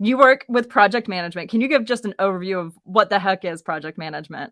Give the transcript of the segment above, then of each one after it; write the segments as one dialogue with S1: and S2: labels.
S1: You work with project management. Can you give just an overview of what the heck is project management?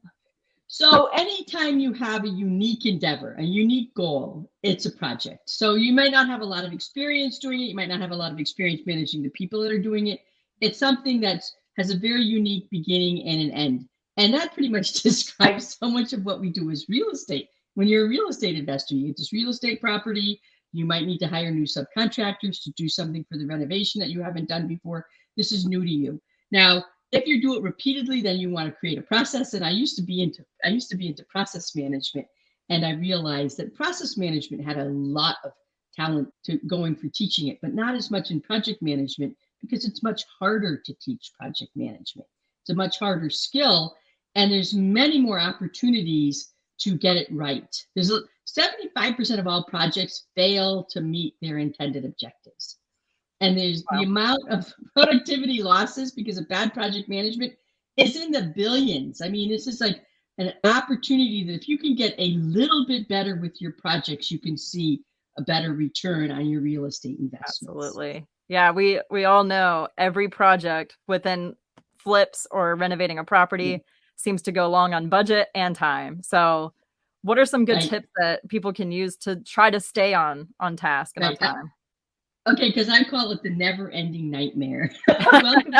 S2: So anytime you have a unique endeavor, a unique goal, it's a project. So you might not have a lot of experience doing it. You might not have a lot of experience managing the people that are doing it. It's something that has a very unique beginning and an end. And that pretty much describes so much of what we do as real estate. When you're a real estate investor, you get this real estate property. You might need to hire new subcontractors to do something for the renovation that you haven't done before. This is new to you. Now, if you do it repeatedly, then you want to create a process. And I used to be into process management, and I realized that process management had a lot of talent to going for teaching it, but not as much in project management because it's much harder to teach project management. It's a much harder skill, and there's many more opportunities to get it right. There's 75% of all projects fail to meet their intended objectives. And there's the amount of productivity losses because of bad project management is in the billions. I mean, this is like an opportunity that if you can get a little bit better with your projects, you can see a better return on your real estate investments.
S1: Absolutely. Yeah, we all know every project within flips or renovating a property seems to go long on budget and time. So what are some good tips that people can use to try to stay on task and on time?
S2: Okay, because I call it the never-ending nightmare. Welcome,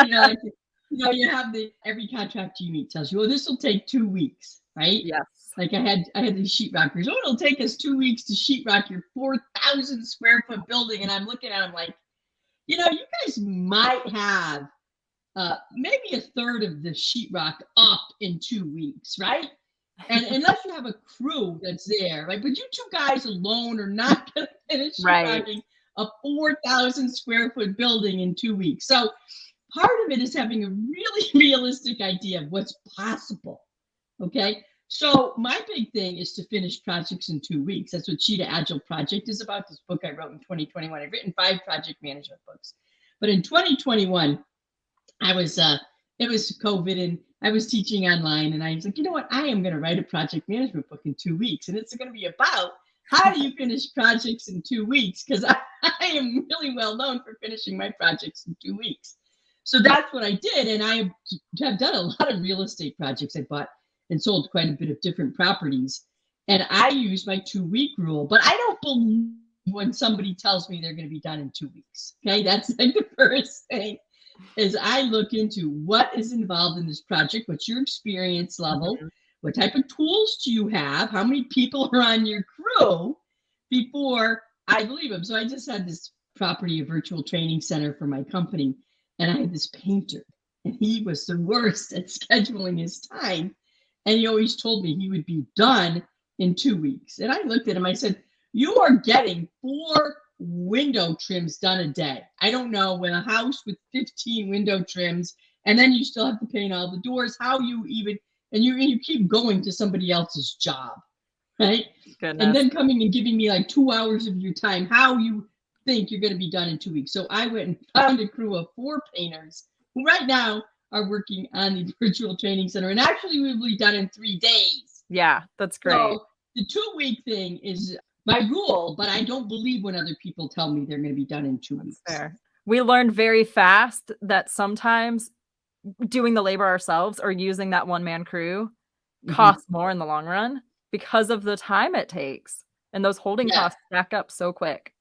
S2: you have every contractor you meet tells you, well, this will take 2 weeks, right?
S1: Yes.
S2: Like I had these sheetrockers. Oh, it'll take us 2 weeks to sheetrock your 4,000 square foot building, and I'm looking at them like, you guys might have maybe a third of the sheetrock up in 2 weeks, right? And unless you have a crew that's there, right? But you two guys alone are not going to finish sheetrocking a 4,000 square foot building in 2 weeks. So part of it is having a really realistic idea of what's possible. Okay. So my big thing is to finish projects in 2 weeks. That's what Cheetah Agile Project is about. This book I wrote in 2021. I've written 5 project management books, but in 2021, it was COVID and I was teaching online, and I was like, you know what? I am going to write a project management book in 2 weeks, and it's going to be about how do you finish projects in 2 weeks? Because I am really well known for finishing my projects in 2 weeks. So that's what I did. And I have done a lot of real estate projects. I bought and sold quite a bit of different properties. And I use my 2-week rule, but I don't believe when somebody tells me they're going to be done in 2 weeks. Okay. That's like the first thing is I look into what is involved in this project. What's your experience level? What type of tools do you have? How many people are on your crew before I believe them? So I just had this property, a virtual training center for my company, and I had this painter, and he was the worst at scheduling his time. And he always told me he would be done in 2 weeks. And I looked at him, I said, you are getting 4 window trims done a day. I don't know, when a house with 15 window trims, and then you still have to paint all the doors, how you even, and you keep going to somebody else's job, right? Goodness. And then coming and giving me like 2 hours of your time, how you think you're going to be done in 2 weeks. So I went and found a crew of 4 painters who right now are working on the virtual training center, and actually we'll be done in 3 days.
S1: Yeah, that's great.
S2: So the 2-week thing is my rule, but I don't believe when other people tell me they're going to be done in 2 weeks.
S1: Fair. We learned very fast that sometimes doing the labor ourselves or using that one-man crew costs more in the long run because of the time it takes. And those holding costs stack up so quick.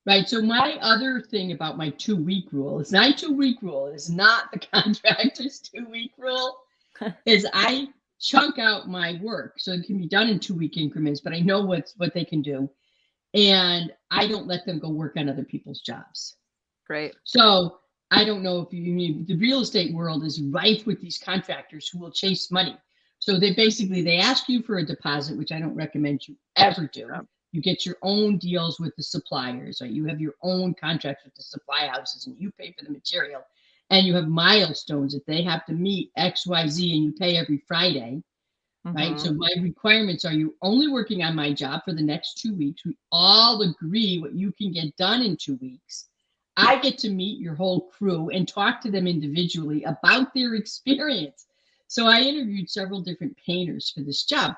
S2: Right. So my other thing about my 2-week rule is my 2-week rule is not the contractor's 2-week rule, is I chunk out my work so it can be done in 2-week increments, but I know what they can do. And I don't let them go work on other people's jobs.
S1: Great.
S2: So I don't know if you mean the real estate world is rife with these contractors who will chase money. So they ask you for a deposit, which I don't recommend you ever do. You get your own deals with the suppliers, right? You have your own contracts with the supply houses and you pay for the material. And you have milestones that they have to meet X, Y, Z, and you pay every Friday, right? So my requirements are you only working on my job for the next 2 weeks. We all agree what you can get done in 2 weeks. I get to meet your whole crew and talk to them individually about their experience. So I interviewed several different painters for this job.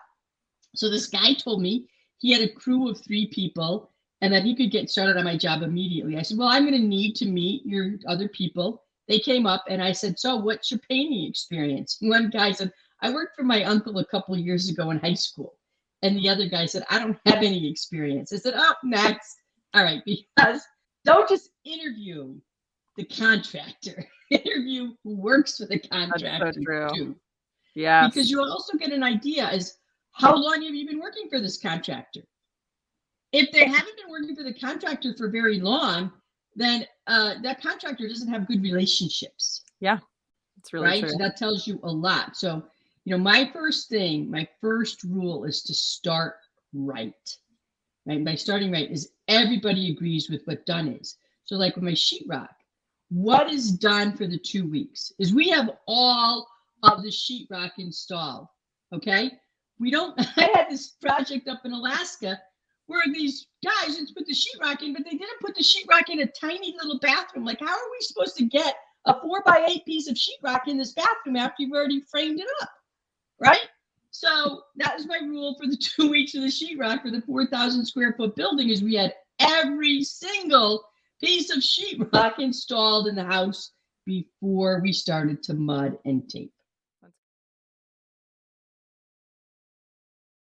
S2: So this guy told me he had a crew of 3 people and that he could get started on my job immediately. I said, well, I'm going to need to meet your other people they came up and I said, so what's your painting experience? One guy said, I worked for my uncle a couple of years ago in high school. And the other guy said, I don't have any experience. I said, oh, next. All right, because don't just interview the contractor. Interview who works for the contractor.
S1: That's so true.
S2: Too.
S1: Yeah.
S2: Because you'll also get an idea as how long have you been working for this contractor? If they haven't been working for the contractor for very long, then that contractor doesn't have good relationships.
S1: Yeah, it's really true.
S2: So that tells you a lot. So, my first rule is to start right. Right. By starting right is everybody agrees with what done is. So like with my sheetrock, what is done for the 2 weeks is we have all of the sheetrock installed. Okay. I had this project up in Alaska where these guys had put the sheetrock in, but they didn't put the sheetrock in a tiny little bathroom. Like, how are we supposed to get a 4x8 piece of sheetrock in this bathroom after you've already framed it up? Right? So that was my rule for the 2 weeks of the sheetrock for the 4,000 square foot building is we had every single piece of sheetrock installed in the house before we started to mud and tape.